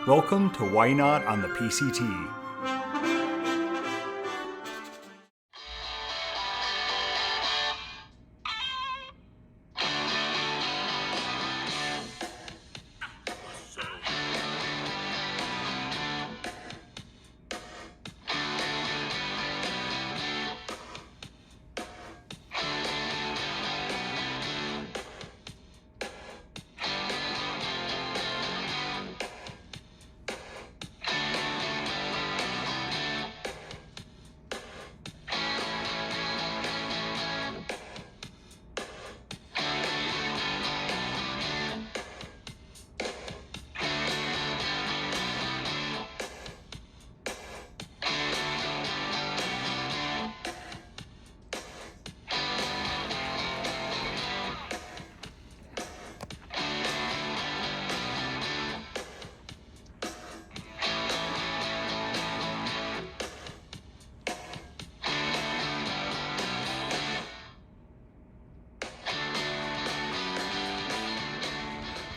Welcome to Ynot on the PCT.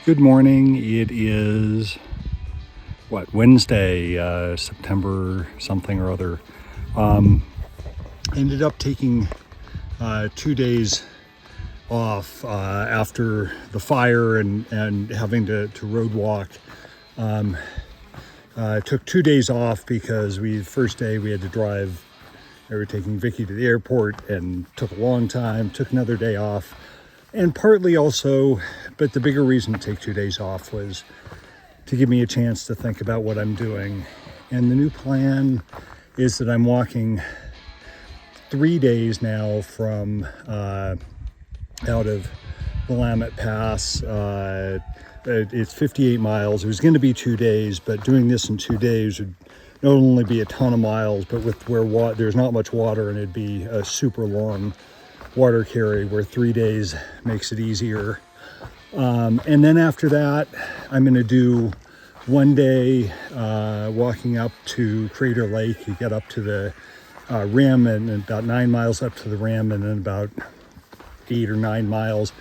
Good morning. It is Wednesday, September something or other. Ended up taking 2 days off after the fire and having to road walk. Took 2 days off because first day we had to drive. They were taking Vicky to the airport and took a long time. Took another day off. And partly also, but the bigger reason to take 2 days off was to give me a chance to think about what I'm doing. And the new plan is that I'm walking 3 days now from out of Williamette Pass. It's 58 miles. It was going to be 2 days, but doing this in 2 days would not only be a ton of miles, but with where there's not much water, and it'd be a super long water carry, where 3 days makes it easier. And then after that, I'm going to do 1 day walking up to Crater Lake. You get up to the rim, and about 9 miles up to the rim, and then about 8 or 9 miles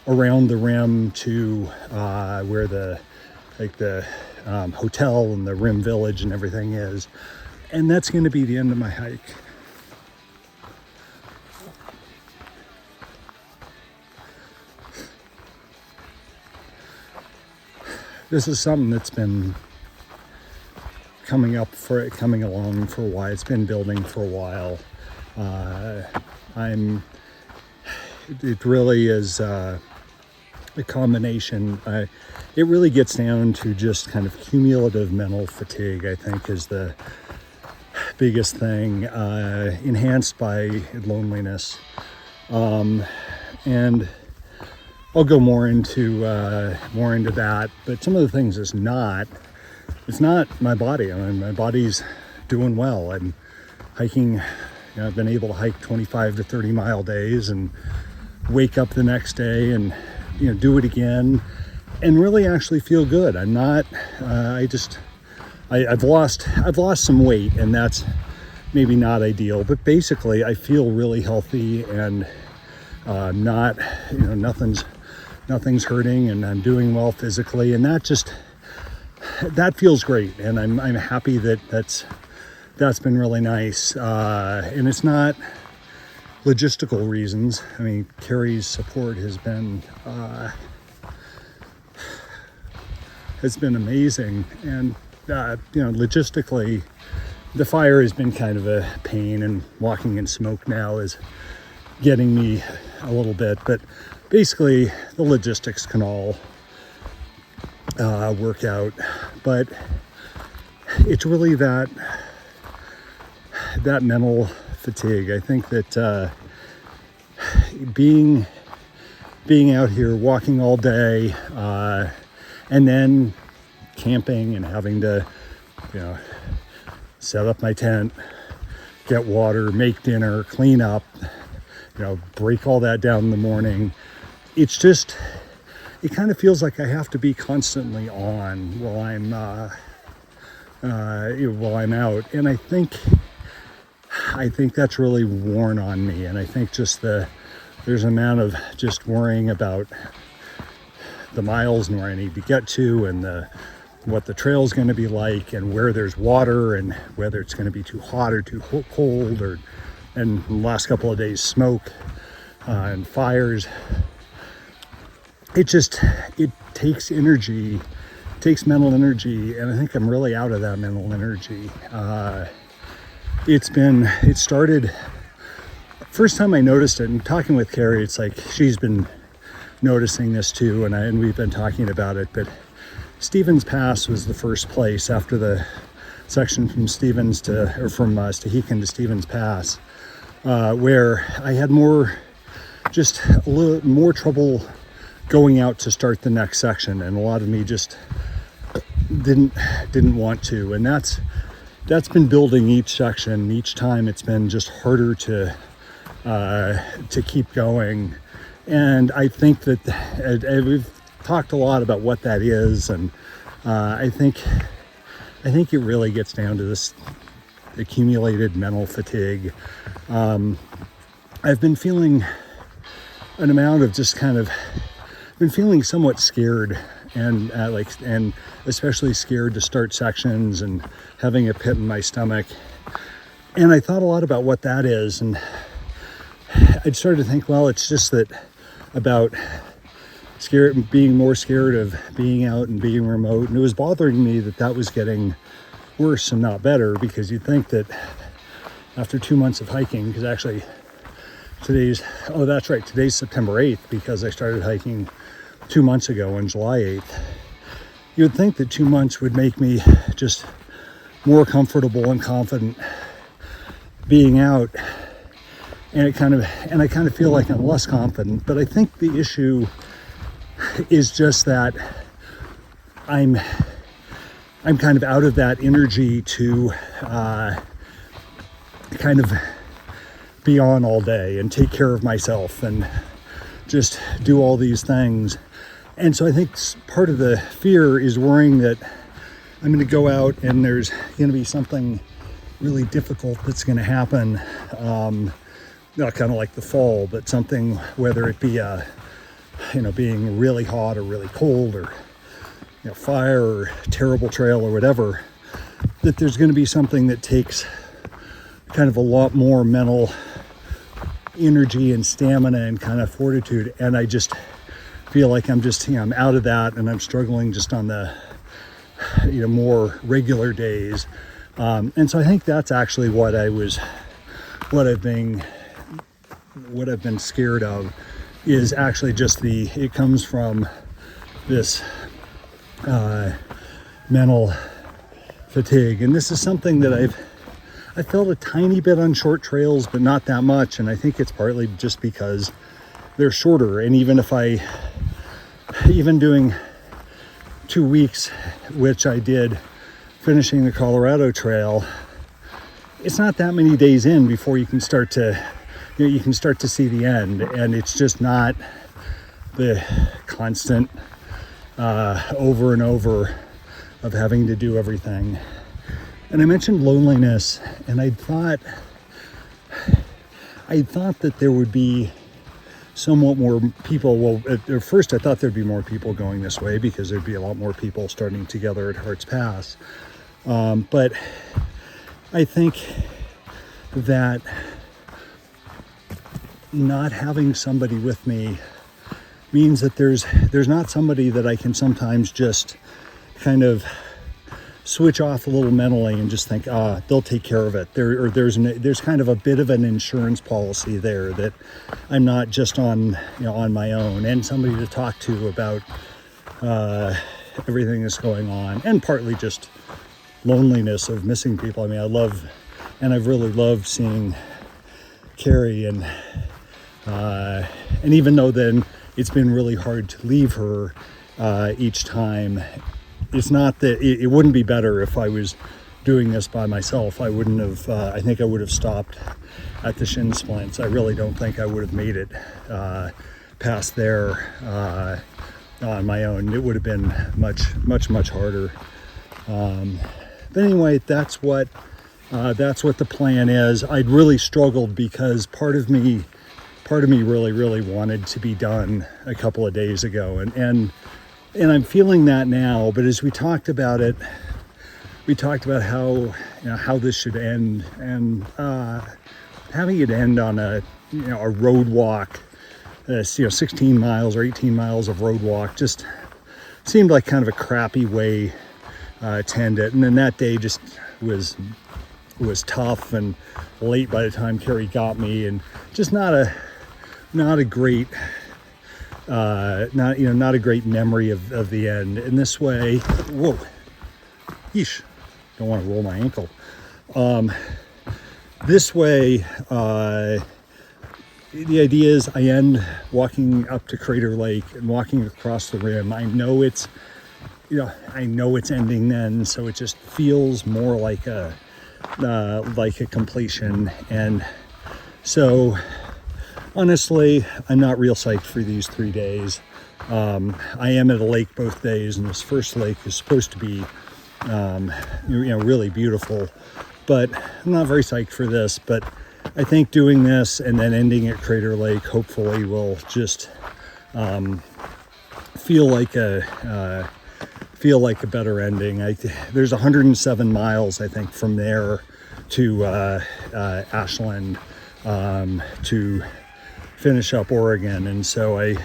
around the rim to where the hotel and the rim village and everything is. And that's going to be the end of my hike. This is something that's been coming along for a while. It's been building for a while. It really is a combination. It really gets down to just kind of cumulative mental fatigue, I think, is the biggest thing, enhanced by loneliness. And I'll go more into that, but some of the things it's not my body. I mean, my body's doing well. I'm hiking, I've been able to hike 25 to 30 mile days and wake up the next day and, do it again and really actually feel good. I'm not, I've lost some weight, and that's maybe not ideal, but basically I feel really healthy and nothing's hurting, and I'm doing well physically, and that feels great, and I'm happy that's been really nice. And it's not logistical reasons. I mean, Carrie's support has been amazing, and logistically, the fire has been kind of a pain, and walking in smoke now is getting me a little bit, but basically the logistics can all work out. But it's really that mental fatigue. I think that being out here walking all day, and then camping and having to set up my tent, get water, make dinner, clean up, break all that down in the morning. It kind of feels like I have to be constantly on while I'm out, and I think that's really worn on me. And I think just there's an amount of just worrying about the miles and where I need to get to, and the what the trail is going to be like, and where there's water, and whether it's going to be too hot or too cold, or and the last couple of days smoke and fires. It takes energy, takes mental energy, and I think I'm really out of that mental energy. It started, first time I noticed it, and talking with Carrie, it's like she's been noticing this too, and we've been talking about it, but Stevens Pass was the first place after the section from Stehekin to Stevens Pass, where I had just a little more trouble going out to start the next section, and a lot of me just didn't want to, and that's been building each section. Each time it's been just harder to keep going, and I think that we've talked a lot about what that is, and I think it really gets down to this accumulated mental fatigue. I've been feeling an amount of just kind of been feeling somewhat scared, and and especially scared to start sections, and having a pit in my stomach. And I thought a lot about what that is, and I started to think, well, it's just about being more scared of being out and being remote. And it was bothering me that was getting worse and not better, because you'd think that after 2 months of hiking, because actually today's September 8th, because I started hiking 2 months ago on July 8th. You would think that 2 months would make me just more comfortable and confident being out, and I kind of feel like I'm less confident. But I think the issue is just that I'm kind of out of that energy to kind of be on all day and take care of myself and just do all these things. And so I think part of the fear is worrying that I'm going to go out and there's going to be something really difficult that's going to happen, not kind of like the fall, but something, whether it be being really hot or really cold, or fire or terrible trail or whatever, that there's going to be something that takes kind of a lot more mental energy and stamina and kind of fortitude. And I just feel like I'm out of that, and I'm struggling just on the more regular days. And so I think that's actually what I've been scared of, is actually just it comes from this mental fatigue. And this is something that I felt a tiny bit on short trails, but not that much. And I think it's partly just because they're shorter. And even doing 2 weeks, which I did, finishing the Colorado Trail, it's not that many days in before you can start to see the end. And it's just not the constant over and over of having to do everything. And I mentioned loneliness, and I thought that there would be somewhat more people. Well, at first I thought there'd be more people going this way, because there'd be a lot more people starting together at Hart's Pass. But I think that not having somebody with me means that there's not somebody that I can sometimes just kind of switch off a little mentally and just think, they'll take care of it. There's kind of a bit of an insurance policy there, that I'm not just on my own, and somebody to talk to about everything that's going on, and partly just loneliness of missing people. I mean, I've really loved seeing Carrie, and even though then it's been really hard to leave her each time, it's not that it wouldn't be better if I was doing this by myself. I wouldn't have, I think I would have stopped at the shin splints. I really don't think I would have made it past there on my own. It would have been much harder. But anyway, that's what the plan is. I'd really struggled, because part of me really wanted to be done a couple of days ago, and And I'm feeling that now, but as we talked about it, we talked about how this should end, and having it end on a road walk, 16 miles or 18 miles of road walk just seemed like kind of a crappy way to end it. And then that day just was tough and late by the time Carrie got me, and just not a great not a great memory of the end. In this way, whoa, yeesh, don't want to roll my ankle. This way, the idea is I end walking up to Crater Lake and walking across the rim. I know it's ending then, so it just feels more like a completion. And so honestly, I'm not real psyched for these 3 days. I am at a lake both days, and this first lake is supposed to be really beautiful, but I'm not very psyched for this. But I think doing this and then ending at Crater Lake hopefully will just feel like a better ending. There's 107 miles, I think, from there to Ashland to finish up Oregon. And so it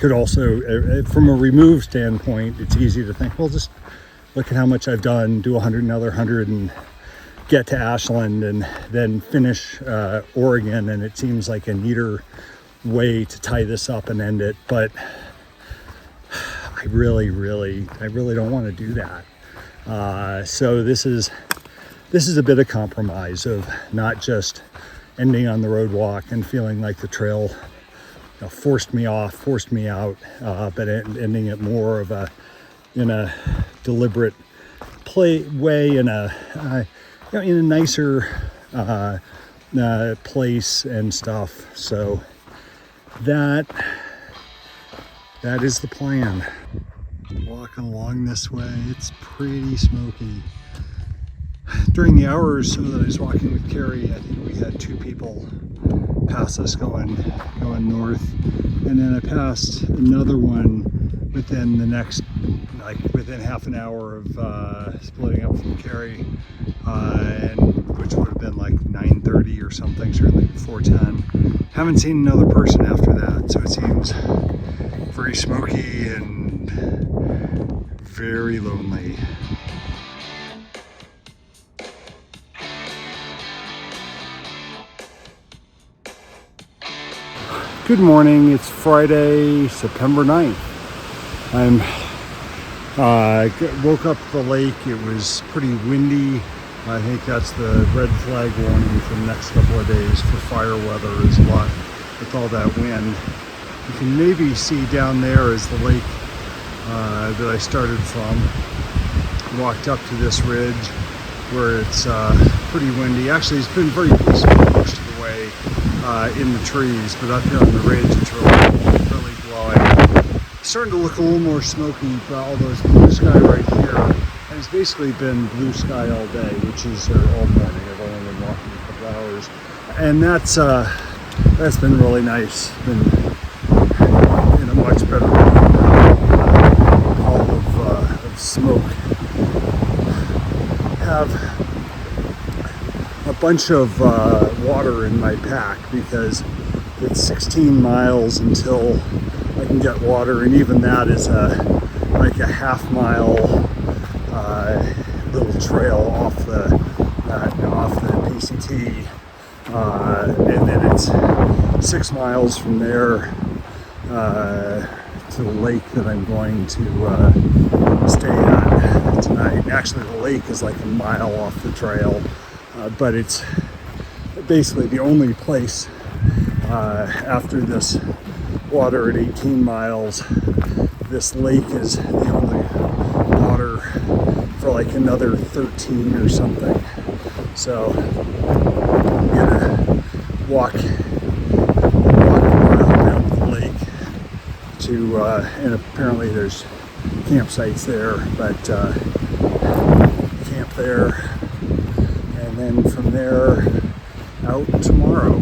could also, from a removed standpoint, it's easy to think, well, just look at how much I've done, do another 100 and get to Ashland and then finish Oregon. And it seems like a neater way to tie this up and end it. But I really don't want to do that. So this is a bit of compromise of not just ending on the road walk and feeling like the trail forced me out, but ending it more of in a deliberate way, in a nicer place and stuff. So that is the plan. Walking along this way, it's pretty smoky. During the hour or so that I was walking with Carrie, I think we had 2 people pass us going north, and then I passed another one within the next, within half an hour of splitting up from Carrie, and which would have been like 9:30 or something, certainly before 10. Haven't seen another person after that, so it seems very smoky and very lonely. Good morning, it's Friday, September 9th. I'm woke up at the lake. It was pretty windy. I think that's the red flag warning for the next couple of days for fire weather, is a lot with all that wind. You can maybe see down there is the lake that I started from. Walked up to this ridge where it's pretty windy. Actually, it's been very peaceful most of the way in the trees, but up here on the ridge it's really glowing. It's starting to look a little more smoky, but all those blue sky right here. And it's basically been blue sky all day, which is all morning. I've only been walking a couple hours, and that's been really nice. Been in a much better wall of smoke. Have a bunch of water in my pack because it's 16 miles until I can get water, and even that is like a half-mile little trail off the PCT, and then it's 6 miles from there to the lake that I'm going to stay at tonight. Actually, the lake is like a mile off the trail, but it's basically the only place after this water at 18 miles. This lake is the only water for like another 13 or something. So I'm gonna walk a mile down the lake to, and apparently there's campsites there, but camp there, and then from there out tomorrow.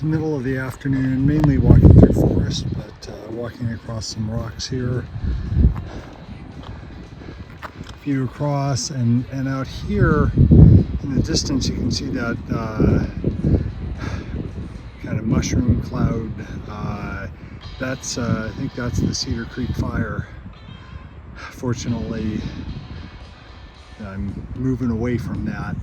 the middle of the afternoon, mainly walking through forest, but walking across some rocks here. View across, and out here in the distance you can see that kind of mushroom cloud. That's I think that's the Cedar Creek fire. Fortunately, I'm moving away from that.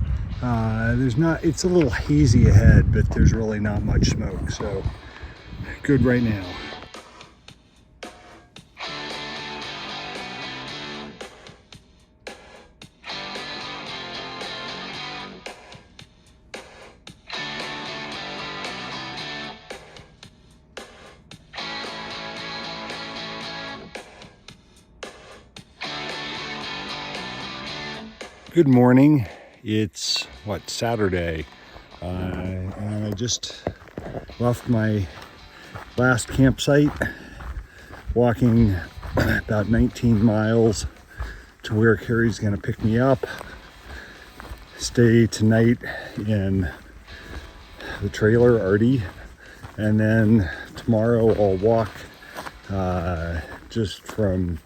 It's a little hazy ahead, but there's really not much smoke, so good right now. Good morning. It's Saturday, and I just left my last campsite, walking about 19 miles to where Carrie's going to pick me up, stay tonight in the trailer, Artie, and then tomorrow I'll walk just from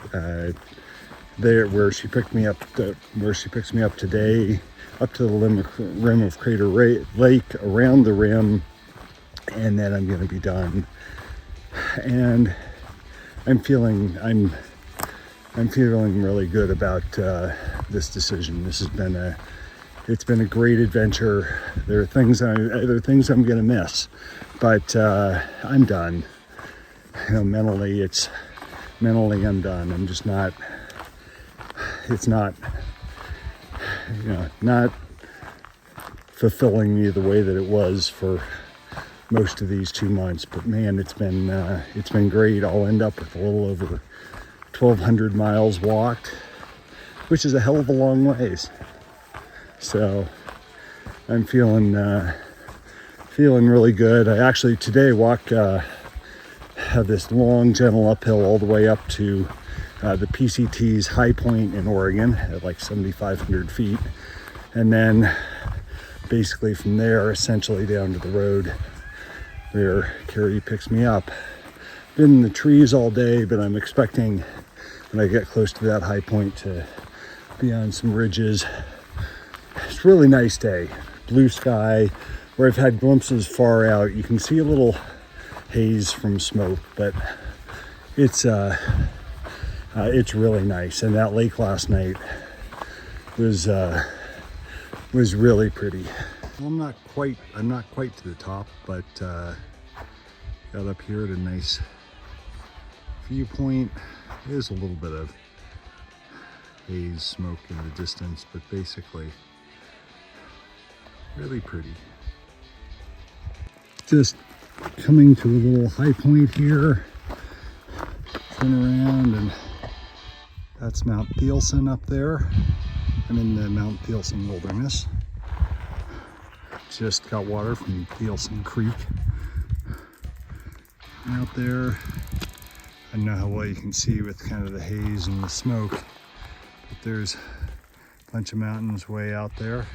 there where she picked me up where she picks me up today, up to the rim of Crater Lake, around the rim, and then I'm going to be done. And I'm feeling really good about this decision. It's been a great adventure. There are things I'm going to miss, but I'm done. You know, mentally I'm done. I'm just not. It's not, not fulfilling me the way that it was for most of these 2 months. But man, it's been great. I'll end up with a little over 1,200 miles walked, which is a hell of a long ways. So I'm feeling really good. I actually today have this long, gentle uphill all the way up to the PCT's high point in Oregon at like 7,500 feet. And then basically from there, essentially down to the road where Carrie picks me up. Been in the trees all day, but I'm expecting when I get close to that high point to be on some ridges. It's a really nice day. Blue sky, where I've had glimpses far out. You can see a little haze from smoke, but it's really nice. And that lake last night was really pretty. Well, I'm not quite to the top, but got up here at a nice viewpoint. There's a little bit of haze smoke in the distance, but basically really pretty. Just coming to a little high point here, turn around, and that's Mount Thielsen up there. I'm in the Mount Thielsen Wilderness. Just got water from Thielsen Creek. And out there, I don't know how well you can see with kind of the haze and the smoke, but there's a bunch of mountains way out there.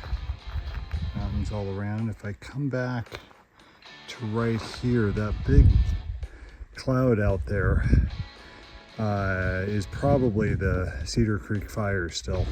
Mountains all around. If I come back to right here, that big cloud out there is probably the Cedar Creek fire still.